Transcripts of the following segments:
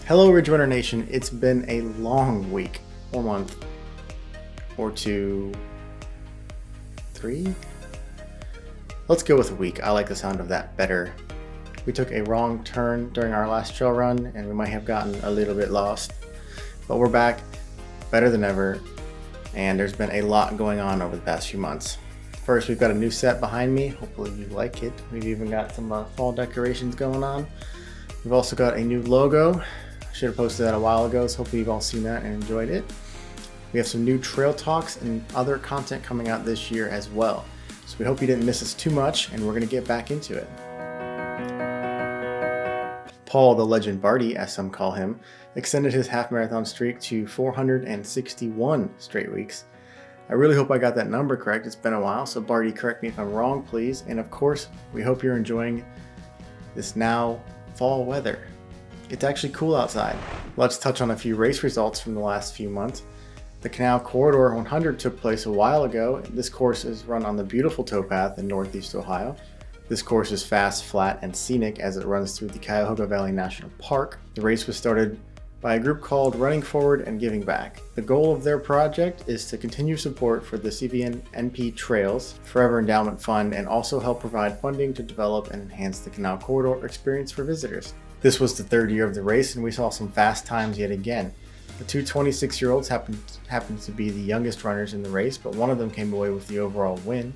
Hello, Ridge Nation. It's been a long week, or month, or two, three. Let's go with a week. I like the sound of that better. We took a wrong turn during our last trail run, and we might have gotten a little bit lost. But we're back, better than ever, and there's been a lot going on over the past few months. First, we've got a new set behind me. Hopefully you like it. We've even got some fall decorations going on. We've also got a new logo. Should have posted that a while ago, so hopefully you've all seen that and enjoyed it. We have some new trail talks and other content coming out this year as well. So we hope you didn't miss us too much, and we're going to get back into it. Paul, the legend Barty, as some call him, extended his half marathon streak to 461 straight weeks. I really hope I got that number correct. It's been a while, so Barty, correct me if I'm wrong, please. And of course, we hope you're enjoying this now fall weather. It's actually cool outside. Let's touch on a few race results from the last few months. The Canal Corridor 100 took place a while ago. This course is run on the beautiful towpath in Northeast Ohio. This course is fast, flat, and scenic as it runs through the Cuyahoga Valley National Park. The race was started by a group called Running Forward and Giving Back. The goal of their project is to continue support for the CVN NP Trails Forever Endowment Fund and also help provide funding to develop and enhance the Canal Corridor experience for visitors. This was the third year of the race, and we saw some fast times yet again. The two 26-year-olds happened to be the youngest runners in the race, but one of them came away with the overall win.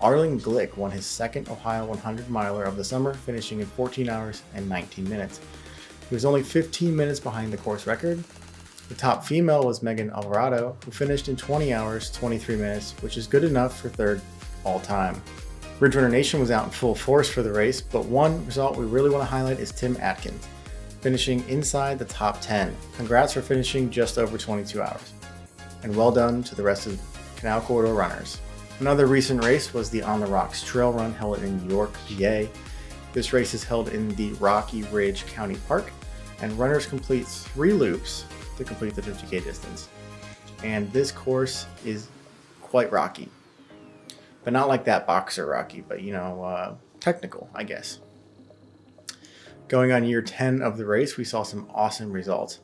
Arlen Glick won his second Ohio 100 miler of the summer, finishing in 14 hours and 19 minutes. He was only 15 minutes behind the course record. The top female was Megan Alvarado, who finished in 20 hours, 23 minutes, which is good enough for third all time. Ridge Runner Nation was out in full force for the race, but one result we really want to highlight is Tim Atkins, finishing inside the top 10. Congrats for finishing just over 22 hours. And well done to the rest of the Canal Corridor runners. Another recent race was the On the Rocks Trail Run held in York, PA. This race is held in the Rocky Ridge County Park, and runners complete 3 loops to complete the 50K distance. And this course is quite rocky. But not like that boxer Rocky, but technical, I guess. Going on year 10 of the race, we saw some awesome results.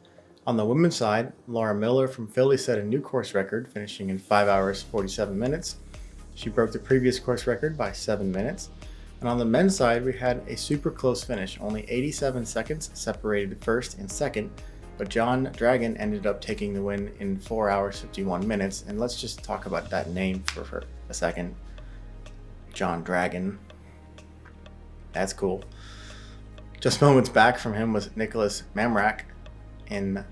On the women's side, Laura Miller from Philly set a new course record, finishing in 5 hours, 47 minutes. She broke the previous course record by 7 minutes. And on the men's side, we had a super close finish. Only 87 seconds separated first and second, but John Dragon ended up taking the win in 4 hours, 51 minutes. And let's just talk about that name for a second. John Dragon. That's cool. Just moments back from him was Nicholas Mamrak in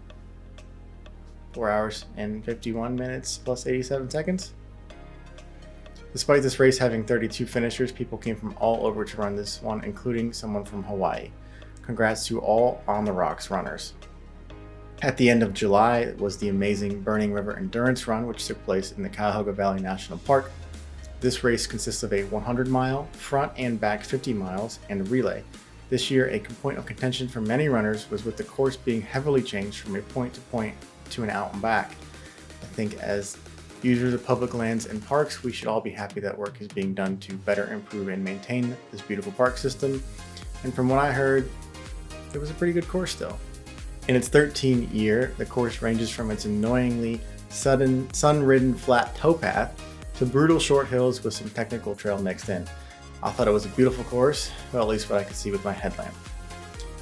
4 hours and 51 minutes plus 87 seconds. Despite this race having 32 finishers, people came from all over to run this one, including someone from Hawaii. Congrats to all On the Rocks runners. At the end of July was the amazing Burning River Endurance Run, which took place in the Cuyahoga Valley National Park. This race consists of a 100-mile, front and back 50 miles, and a relay. This year, a point of contention for many runners was with the course being heavily changed from a point-to-point to an out and back. I think as users of public lands and parks, we should all be happy that work is being done to better improve and maintain this beautiful park system. And from what I heard, it was a pretty good course still. In its 13th year, the course ranges from its annoyingly sudden, sun-ridden flat towpath to brutal short hills with some technical trail mixed in. I thought it was a beautiful course, well, at least what I could see with my headlamp.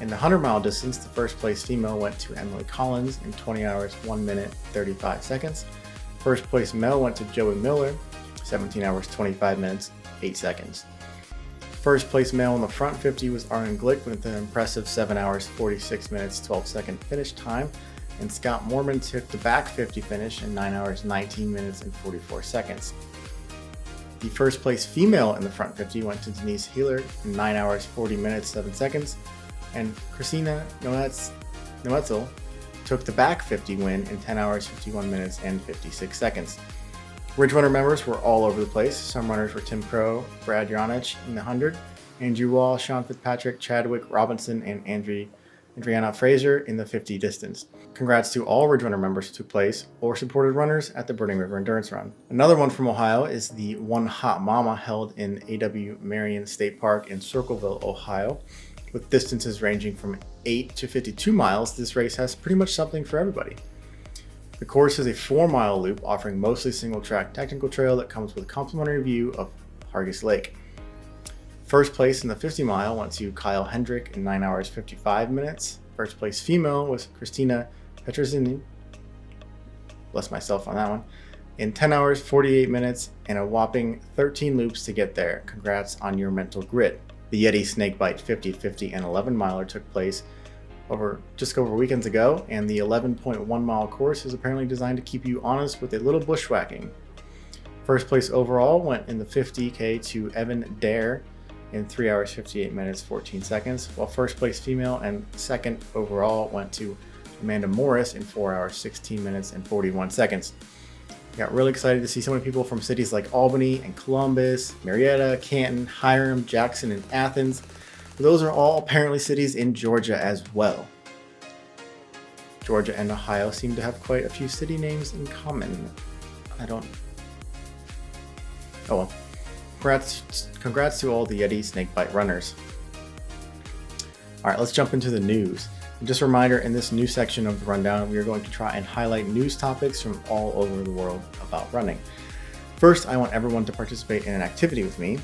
In the 100-mile distance, the first place female went to Emily Collins in 20 hours, 1 minute, 35 seconds. First place male went to Joey Miller, 17 hours, 25 minutes, 8 seconds. First place male in the front 50 was Arlen Glick with an impressive 7 hours, 46 minutes, 12 second finish time. And Scott Mormon took the back 50 finish in 9 hours, 19 minutes, and 44 seconds. The first place female in the front 50 went to Denise Heeler in 9 hours, 40 minutes, 7 seconds. And Christina Noetzel took the back 50 win in 10 hours, 51 minutes, and 56 seconds. Ridge Runner members were all over the place. Some runners were Tim Crow, Brad Yonich in the 100, Andrew Wall, Sean Fitzpatrick, Chadwick Robinson, and Adriana Fraser in the 50 distance. Congrats to all Ridge Runner members who took place or supported runners at the Burning River Endurance Run. Another one from Ohio is the OneHotMomma held in A.W. Marion State Park in Circleville, Ohio. With distances ranging from 8 to 52 miles, this race has pretty much something for everybody. The course is a 4-mile loop offering mostly single-track technical trail that comes with a complimentary view of Hargis Lake. First place in the 50-mile went to Kyle Hendrick in 9 hours 55 minutes. First place female was Christina Petrosini, bless myself on that one, in 10 hours 48 minutes and a whopping 13 loops to get there. Congrats on your mental grit. The Yeti Snakebite 50, 50, and 11 miler took place just over weekends ago, and the 11.1 mile course is apparently designed to keep you honest with a little bushwhacking. First place overall went in the 50K to Evan Dare in 3 hours 58 minutes 14 seconds, while first place female and second overall went to Amanda Morris in 4 hours 16 minutes and 41 seconds. I got really excited to see so many people from cities like Albany and Columbus, Marietta, Canton, Hiram, Jackson, and Athens. Those are all apparently cities in Georgia as well. Georgia and Ohio seem to have quite a few city names in common. Oh well. Congrats to all the Yeti Snakebite runners. Alright, let's jump into the news. And just a reminder, in this new section of the rundown, we are going to try and highlight news topics from all over the world about running. First, I want everyone to participate in an activity with me,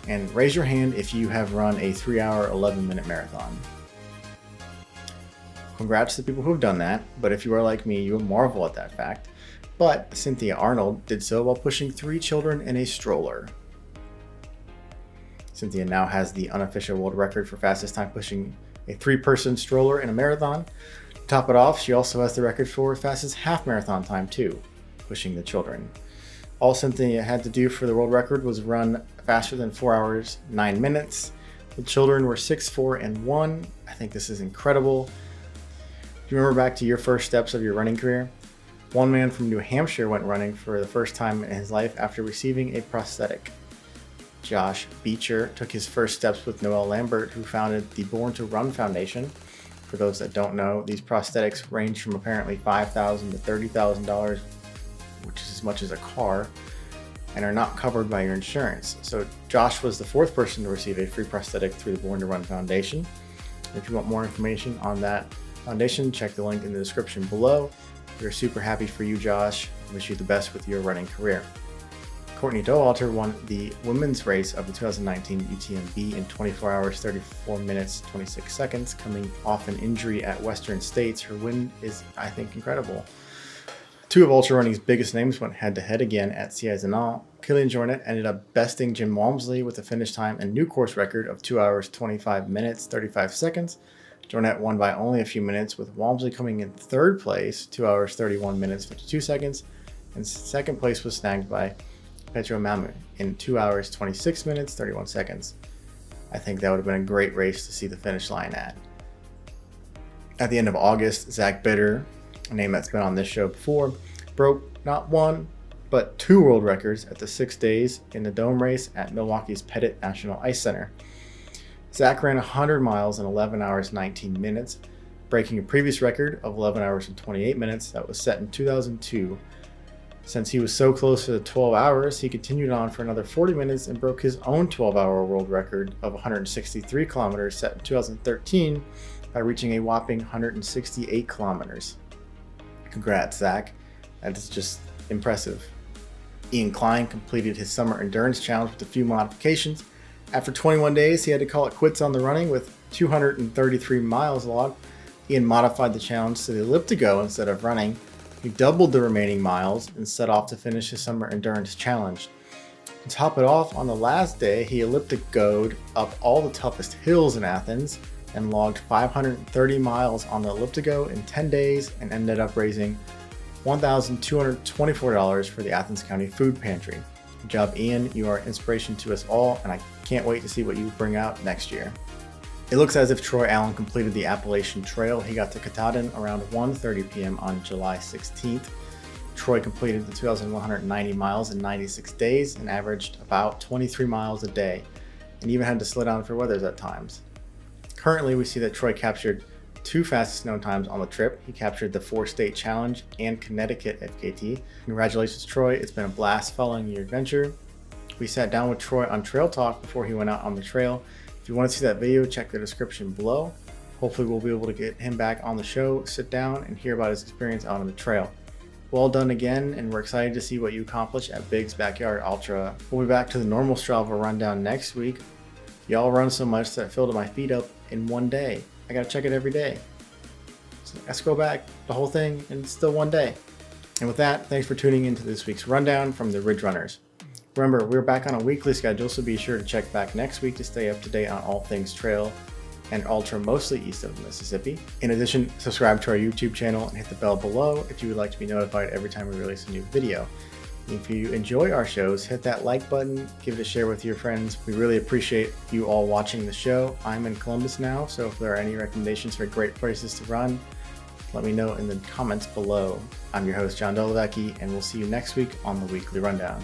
and raise your hand if you have run a 3-hour, 11-minute marathon. Congrats to the people who have done that, but if you are like me, you will marvel at that fact. But Cynthia Arnold did so while pushing 3 children in a stroller. Cynthia now has the unofficial world record for fastest time pushing a 3-person stroller in a marathon. To top it off, she also has the record for fastest half marathon time too, pushing the children. All Cynthia had to do for the world record was run faster than 4 hours, 9 minutes. The children were 6, 4, and 1. I think this is incredible. Do you remember back to your first steps of your running career? One man from New Hampshire went running for the first time in his life after receiving a prosthetic. Josh Beecher took his first steps with Noel Lambert, who founded the Born to Run Foundation. For those that don't know, these prosthetics range from apparently $5,000 to $30,000, which is as much as a car, and are not covered by your insurance. So Josh was the 4th person to receive a free prosthetic through the Born to Run Foundation. If you want more information on that foundation, check the link in the description below. We're super happy for you, Josh. Wish you the best with your running career. Courtney Dauwalter won the women's race of the 2019 UTMB in 24 hours, 34 minutes, 26 seconds, coming off an injury at Western States. Her win is, I think, incredible. 2 of ultra running's biggest names went head-to-head again at Ciezanon. Kilian Jornet ended up besting Jim Walmsley with a finish time and new course record of 2 hours, 25 minutes, 35 seconds. Jornet won by only a few minutes, with Walmsley coming in 3rd place, 2 hours, 31 minutes, 52 seconds, and 2nd place was snagged by Petro Mamu in 2 hours, 26 minutes, 31 seconds. I think that would have been a great race to see the finish line at. At the end of August, Zach Bitter, a name that's been on this show before, broke not 1, but 2 world records at the 6 days in the dome race at Milwaukee's Pettit National Ice Center. Zach ran 100 miles in 11 hours, 19 minutes, breaking a previous record of 11 hours and 28 minutes that was set in 2002. Since he was so close to the 12 hours, he continued on for another 40 minutes and broke his own 12-hour world record of 163 kilometers set in 2013 by reaching a whopping 168 kilometers. Congrats, Zach. That is just impressive. Ian Klein completed his summer endurance challenge with a few modifications. After 21 days, he had to call it quits on the running with 233 miles logged. Ian modified the challenge to the elliptigo instead of running. He doubled the remaining miles and set off to finish his summer endurance challenge. To top it off, on the last day, he ellipticoed up all the toughest hills in Athens and logged 530 miles on the elliptico in 10 days and ended up raising $1,224 for the Athens County Food Pantry. Good job, Ian. You are an inspiration to us all, and I can't wait to see what you bring out next year. It looks as if Troy Allen completed the Appalachian Trail. He got to Katahdin around 1:30 p.m. on July 16th. Troy completed the 2,190 miles in 96 days and averaged about 23 miles a day, and even had to slow down for weathers at times. Currently, we see that Troy captured 2 fastest known times on the trip. He captured the 4-state challenge and Connecticut FKT. Congratulations, Troy. It's been a blast following your adventure. We sat down with Troy on Trail Talk before he went out on the trail. If you want to see that video, check the description below. Hopefully we'll be able to get him back on the show, sit down, and hear about his experience out on the trail. Well done again, and we're excited to see what you accomplish at Big's Backyard Ultra. We'll be back to the normal Strava rundown next week. Y'all run so much that I filled my feet up in one day. I gotta check it every day. So I scroll back the whole thing, and it's still one day. And with that, thanks for tuning into this week's rundown from the Ridge Runners. Remember, we're back on a weekly schedule, so be sure to check back next week to stay up to date on all things trail and ultra, mostly east of the Mississippi. In addition, subscribe to our YouTube channel and hit the bell below if you would like to be notified every time we release a new video. If you enjoy our shows, hit that like button, give it a share with your friends. We really appreciate you all watching the show. I'm in Columbus now, so if there are any recommendations for great places to run, let me know in the comments below. I'm your host, John Dolovecki, and we'll see you next week on the Weekly Rundown.